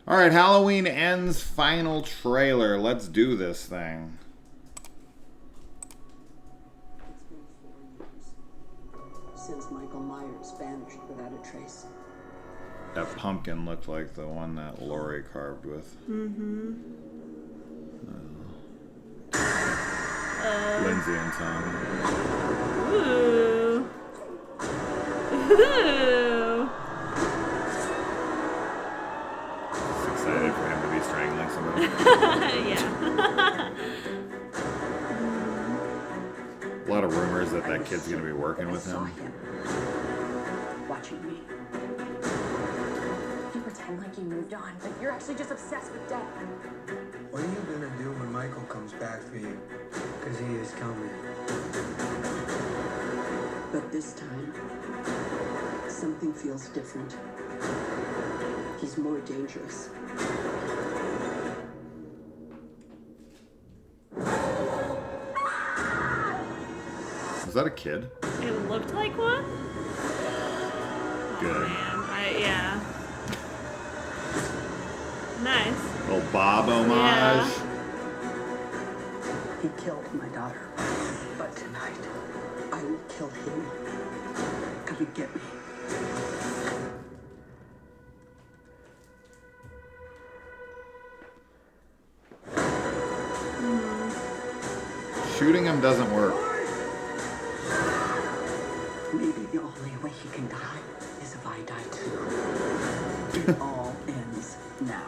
All right, Halloween Ends final trailer. Let's do this thing. It's been 4 years since Michael Myers vanished without a trace. That pumpkin looked like the one that Lori carved with. Mm-hmm. Lindsay and Tommy. Ooh. Ooh. Just excited for him to be strangling somebody. Yeah. A lot of rumors that kid's going to be working with I saw him. watching me. You pretend like you moved on, but you're actually just obsessed with death. What are you gonna do when Michael comes back for you? Because he is coming. But this time, something feels different. He's more dangerous. Is that a kid? It looked like one? Good. Oh, man. Yeah. Nice. Little Bob homage. Yeah. He killed my daughter. But tonight, I will kill him. Come and get me. Shooting him doesn't work. Maybe the only way he can die is if I die too. It all ends now.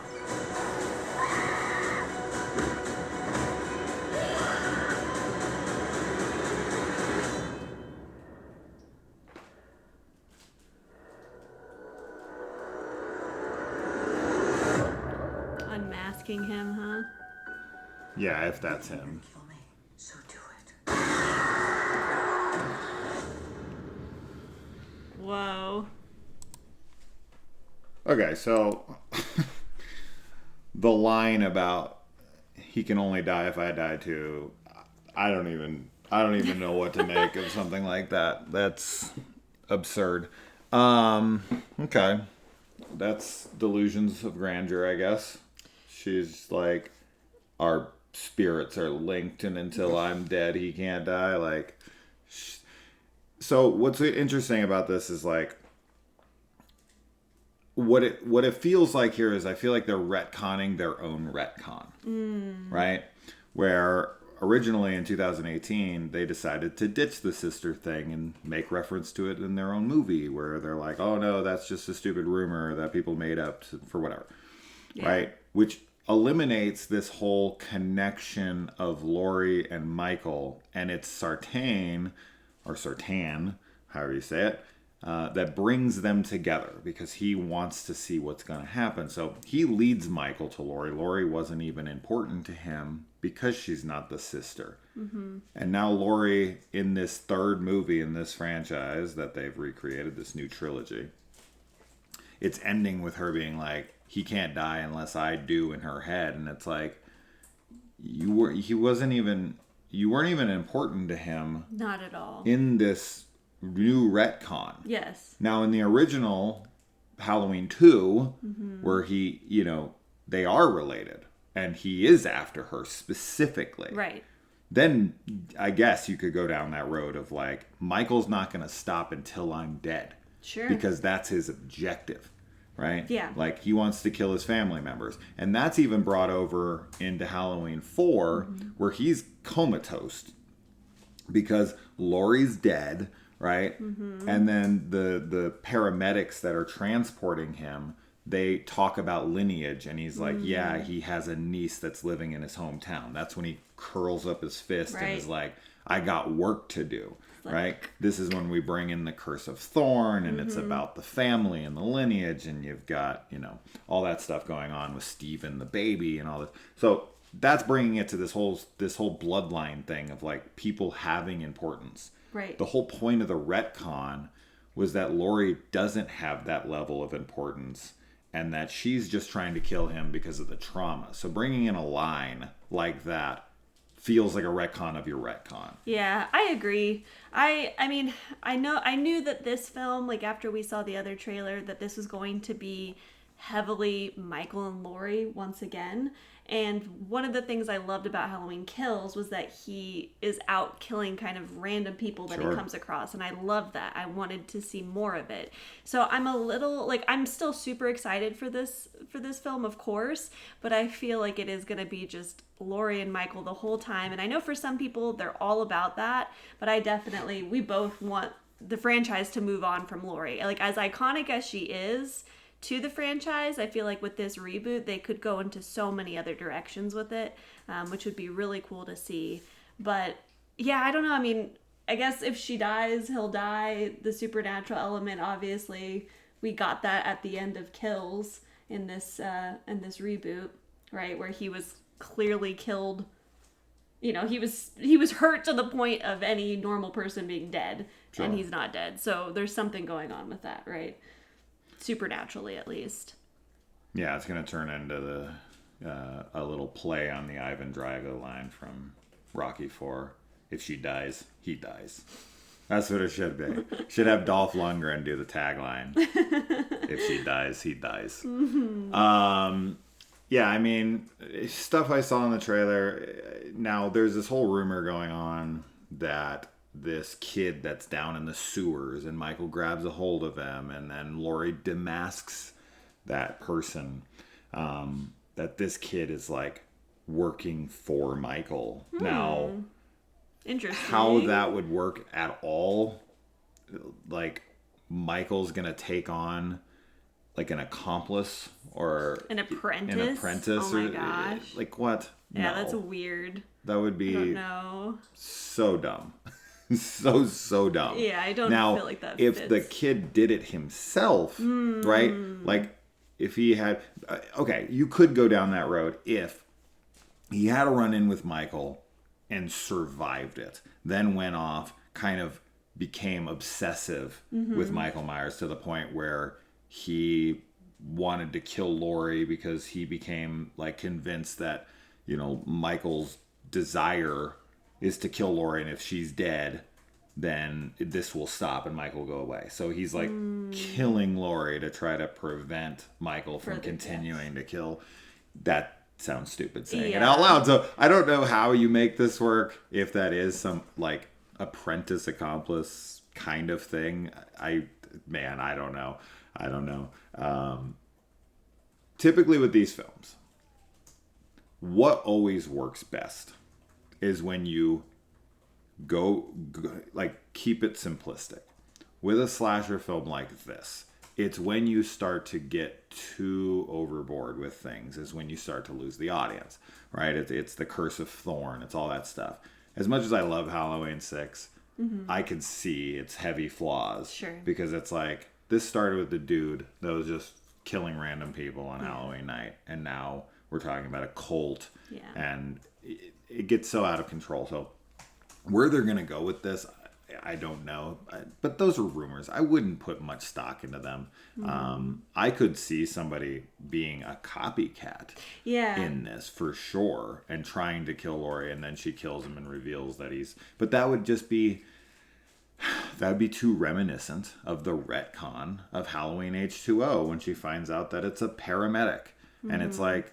Unmasking him, huh? Yeah, if that's him. Kill me, so do it. Whoa. Okay, so the line about he can only die if I die too, I don't even know what to make of something like that. That's absurd. Okay. That's delusions of grandeur, I guess. She's like, our spirits are linked, and until I'm dead, he can't die. Like, so what's interesting about this is like, what it feels like here is I feel like they're retconning their own retcon, right? Where originally in 2018 they decided to ditch the sister thing and make reference to it in their own movie, where they're like, oh no, that's just a stupid rumor that people made up for whatever, right? Which eliminates this whole connection of Lori and Michael, and it's Sartain, or Sartan, however you say it, that brings them together because he wants to see what's going to happen. So he leads Michael to Lori. Lori wasn't even important to him because she's not the sister. Mm-hmm. And now Lori, in this third movie in this franchise that they've recreated, this new trilogy, it's ending with her being like, he can't die unless I do, in her head. And it's like, you weren't even important to him. Not at all. In this new retcon. Yes. Now, in the original Halloween 2, where he, they are related, and he is after her specifically. Right. Then I guess you could go down that road of like, Michael's not going to stop until I'm dead. Sure. Because that's his objective. Right? Yeah. Like, he wants to kill his family members. And that's even brought over into Halloween 4, where he's comatose because Laurie's dead, right? And then the paramedics that are transporting him, they talk about lineage, and he's like, yeah, he has a niece that's living in his hometown. That's when he curls up his fist and is like, I got work to do. Right? This is when we bring in the Curse of Thorn, and it's about the family and the lineage, and you've got, all that stuff going on with Stephen the baby and all this. So that's bringing it to this whole bloodline thing of like people having importance. Right. The whole point of the retcon was that Lori doesn't have that level of importance, and that she's just trying to kill him because of the trauma. So bringing in a line like that feels like a retcon of your retcon. Yeah, I agree. I mean, I knew that this film, like after we saw the other trailer, that this was going to be heavily Michael and Laurie once again. And one of the things I loved about Halloween Kills was that he is out killing kind of random people that he comes across. And I love that. I wanted to see more of it. So I'm a little, like, I'm still super excited for this film, of course. But I feel like it is going to be just Laurie and Michael the whole time. And I know for some people, they're all about that. But we both want the franchise to move on from Laurie. Like, as iconic as she is to the franchise, I feel like with this reboot they could go into so many other directions with it, which would be really cool to see. But yeah, I don't know, I mean, I guess if she dies, he'll die. The supernatural element, obviously we got that at the end of Kills in this reboot, right, where he was clearly killed. You know, he was hurt to the point of any normal person being dead. Sure. And he's not dead, so there's something going on with that, right? Supernaturally, at least. Yeah, it's going to turn into a little play on the Ivan Drago line from Rocky IV. If she dies, he dies. That's what it should be. Should have Dolph Lundgren do the tagline. If she dies, he dies. Mm-hmm. Yeah, I mean, stuff I saw in the trailer. Now, there's this whole rumor going on that this kid that's down in the sewers and Michael grabs a hold of him and then Laurie demasks that person, that this kid is like working for Michael. Now, interesting. How that would work at all, like Michael's gonna take on like an accomplice or an apprentice. Oh my gosh. Like what? Yeah, no. That's weird. That would be, I don't know, so dumb. so dumb. Yeah, I don't feel like that if fits. The kid did it himself, right? Like, if he had... Okay, you could go down that road if he had a run-in with Michael and survived it, then went off, kind of became obsessive with Michael Myers to the point where he wanted to kill Laurie because he became, like, convinced that, you know, Michael's desire is to kill Laurie, and if she's dead, then this will stop and Michael will go away. So he's like killing Laurie to try to prevent Michael from continuing to kill. That sounds stupid saying it out loud. So I don't know how you make this work, if that is some like apprentice accomplice kind of thing. I don't know. Typically with these films, what always works best is when you go like keep it simplistic. With a slasher film like this, it's when you start to get too overboard with things is when you start to lose the audience, right? It's the curse of Thorn. It's all that stuff. As much as I love Halloween 6, I can see its heavy flaws. Sure. Because it's like, this started with the dude that was just killing random people on Halloween night, and now we're talking about a cult, and it gets so out of control. So where they're going to go with this, I don't know. But those are rumors. I wouldn't put much stock into them. I could see somebody being a copycat in this for sure and trying to kill Laurie, and then she kills him and reveals that he's... But that would just be... That would be too reminiscent of the retcon of Halloween H2O when she finds out that it's a paramedic. And it's like,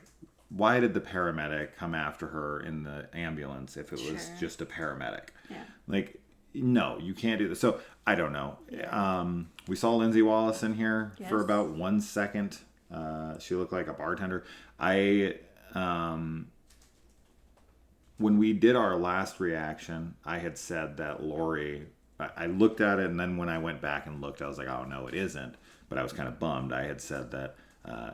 why did the paramedic come after her in the ambulance if it was just a paramedic? Yeah. Like, no, you can't do this. So, I don't know. We saw Lindsay Wallace in here for about 1 second. She looked like a bartender. When we did our last reaction, I had said that Laurie... I looked at it, and then when I went back and looked, I was like, oh, no, it isn't. But I was kind of bummed. I had said that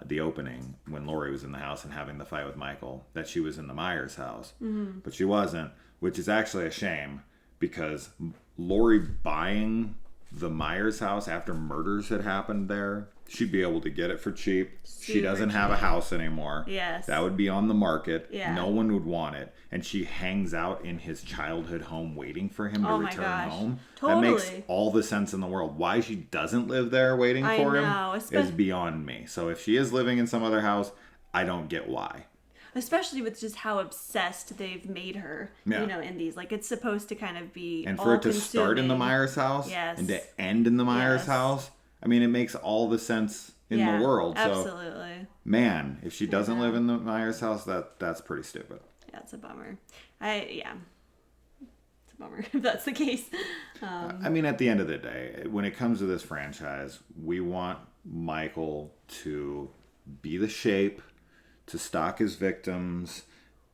the opening, when Laurie was in the house and having the fight with Michael, that she was in the Myers house. But she wasn't, which is actually a shame, because Laurie buying the Myers house after murders had happened there, she'd be able to get it for cheap. She doesn't have a house anymore. Yes. That would be on the market. Yeah. No one would want it. And she hangs out in his childhood home waiting for him to return home. Totally. That makes all the sense in the world. Why she doesn't live there waiting for him is beyond me. So if she is living in some other house, I don't get why. Especially with just how obsessed they've made her, you know, in these. Like, it's supposed to kind of be and for it to start in the Myers house and to end in the Myers house, I mean, it makes all the sense in the world. Absolutely. So, man, if she doesn't live in the Myers house, that's pretty stupid. Yeah, it's a bummer. It's a bummer if that's the case. I mean, at the end of the day, when it comes to this franchise, we want Michael to be the Shape, to stalk his victims,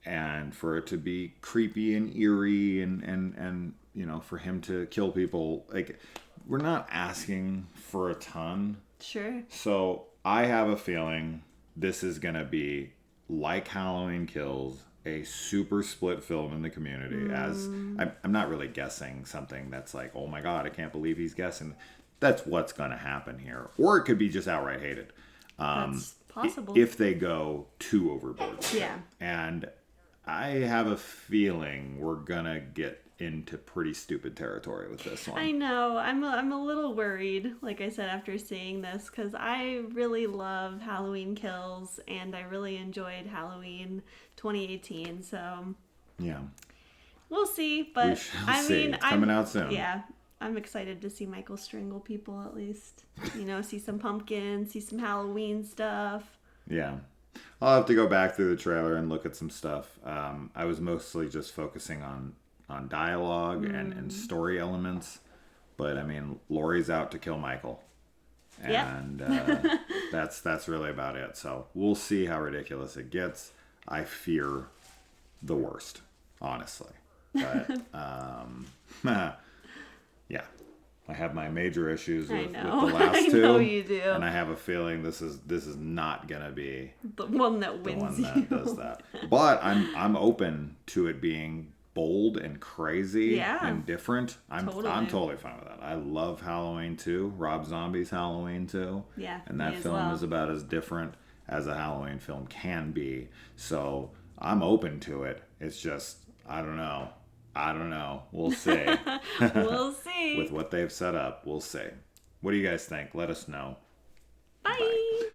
and for it to be creepy and eerie, and you know, for him to kill people. Like, we're not asking for a ton. Sure. So I have a feeling this is going to be like Halloween Kills, a super split film in the community. As I'm not really guessing something that's like, oh my God, I can't believe he's guessing. That's what's going to happen here. Or it could be just outright hated. That's possible. If they go too overboard. Yeah. And I have a feeling we're going to get into pretty stupid territory with this one. I know. I'm a little worried, like I said, after seeing this, because I really love Halloween Kills, and I really enjoyed Halloween 2018. So Yeah. we'll see. But We shall I see. mean, It's coming out soon. Yeah, I'm excited to see Michael strangle people at least. You know, see some pumpkins, see some Halloween stuff. Yeah. I'll have to go back through the trailer and look at some stuff. I was mostly just focusing on dialogue and story elements. But, I mean, Laurie's out to kill Michael. And that's really about it. So we'll see how ridiculous it gets. I fear the worst, honestly. But, yeah. I have my major issues with the last two. I know you do. And I have a feeling this is not gonna be The one that the wins one you. that does that. But I'm open to it being bold and crazy and different. I'm totally fine with that. I love Halloween 2, Rob Zombie's Halloween 2. Yeah, And that me as film well. is about as different as a Halloween film can be. So I'm open to it. It's just, I don't know. We'll see. We'll see. With what they've set up, we'll see. What do you guys think? Let us know.